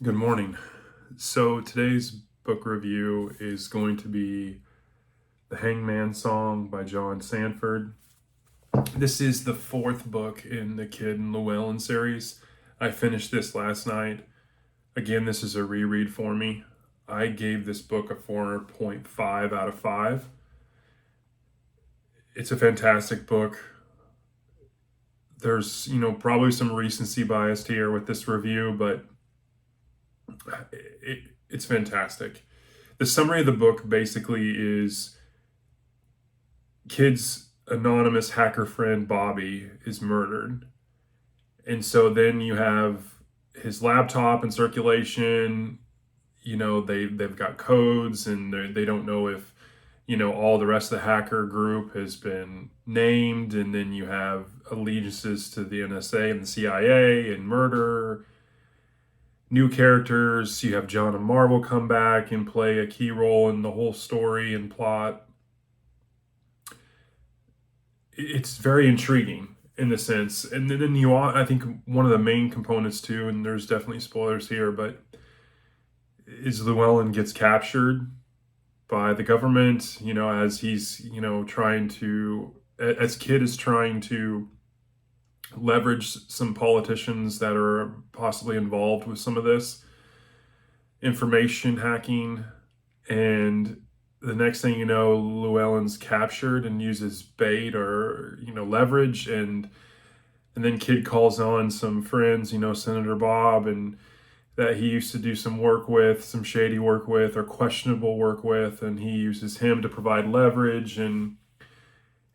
Good morning. So today's book review is going to be The Hangman Song by John Sandford. This is the fourth book in the Kid and Llewellyn series. I finished this last night. Again, this is a reread for me. I gave this book a 4.5 out of 5. It's a fantastic book. There's, probably some recency bias here with this review, but it's fantastic. The summary of the book basically is Kid's anonymous hacker friend Bobby is murdered. And so then you have his laptop in circulation. They've got codes and they don't know if, all the rest of the hacker group has been named. And then you have allegiances to the NSA and the CIA and murder. New characters. You have John and Marvel come back and play a key role in the whole story and plot. It's very intriguing in the sense. And then I think one of the main components too, and there's definitely spoilers here, but is Llewellyn gets captured by the government, as he's, as Kid is trying to leverage some politicians that are possibly involved with some of this information hacking. And the next thing you know, Llewellyn's captured and uses bait or, leverage. And then Kid calls on some friends, Senator Bob, and that he used to do some work with, some shady work with, or questionable work with. And he uses him to provide leverage. And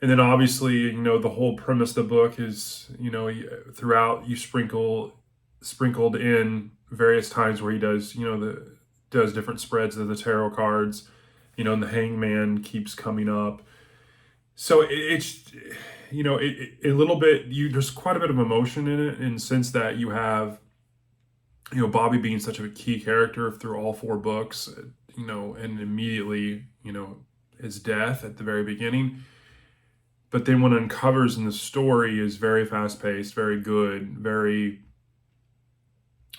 then obviously, the whole premise of the book is, throughout you sprinkled in various times where he does, does different spreads of the tarot cards, and the hangman keeps coming up. So it's, a little bit, there's quite a bit of emotion in it in the sense that you have, Bobby being such a key character through all four books, and immediately, his death at the very beginning. But then what uncovers in the story is very fast-paced, very good, very,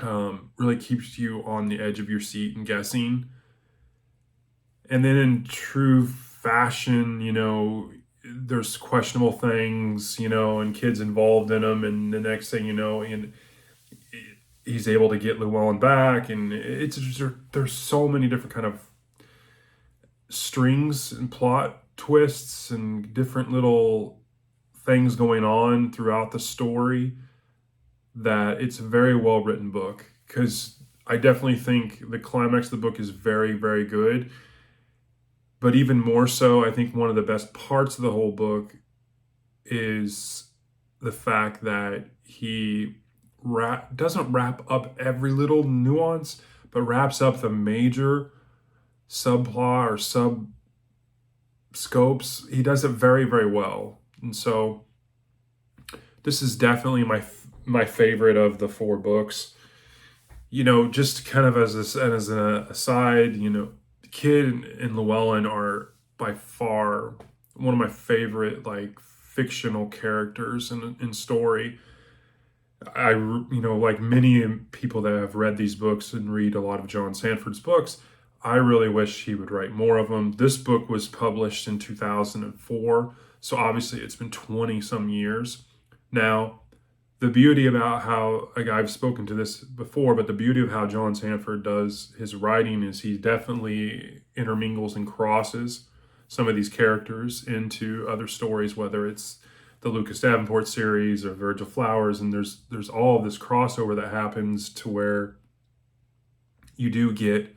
really keeps you on the edge of your seat and guessing. And then in true fashion, there's questionable things, and Kid's involved in them. And the next thing you know, and he's able to get Llewellyn back. And it's just, there's so many different kind of strings and plot twists and different little things going on throughout the story that it's a very well written book, because I definitely think the climax of the book is very, very good. But even more so, I think one of the best parts of the whole book is the fact that he doesn't wrap up every little nuance, but wraps up the major subplot or sub scopes. He does it very, very well. And so this is definitely my favorite of the four books. Just kind of as an aside, Kid and Llewellyn are by far one of my favorite fictional characters in story. I like many people that have read these books and read a lot of John Sandford's books, I really wish he would write more of them. This book was published in 2004, so obviously it's been 20 some years. Now, the beauty about how, I've spoken to this before, but the beauty of how John Sandford does his writing is he definitely intermingles and crosses some of these characters into other stories, whether it's the Lucas Davenport series or Virgil Flowers, and there's all of this crossover that happens to where you do get,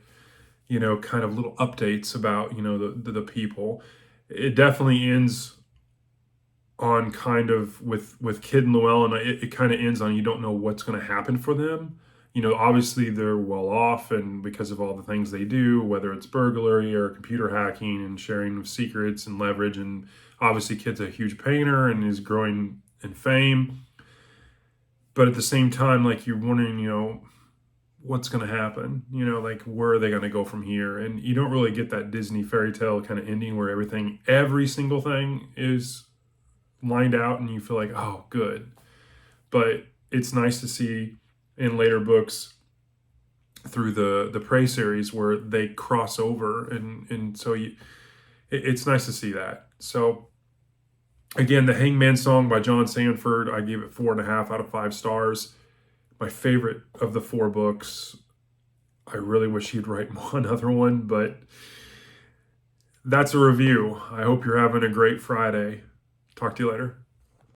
kind of little updates about, the people. It definitely ends on kind of with Kid and Llewellyn, it kind of ends on you don't know what's going to happen for them. Obviously they're well off, and because of all the things they do, whether it's burglary or computer hacking and sharing of secrets and leverage, and obviously Kid's a huge painter and is growing in fame. But at the same time, you're wondering, what's going to happen? Where are they going to go from here? And you don't really get that Disney fairy tale kind of ending where every single thing is lined out and you feel like, oh, good. But it's nice to see in later books through the Prey series where they cross over, and so it's nice to see that. So again, the Hangman Song by John Sandford, I gave it 4.5 out of 5 stars. My favorite of the 4 books. I really wish he'd write another one, but that's a review. I hope you're having a great Friday. Talk to you later.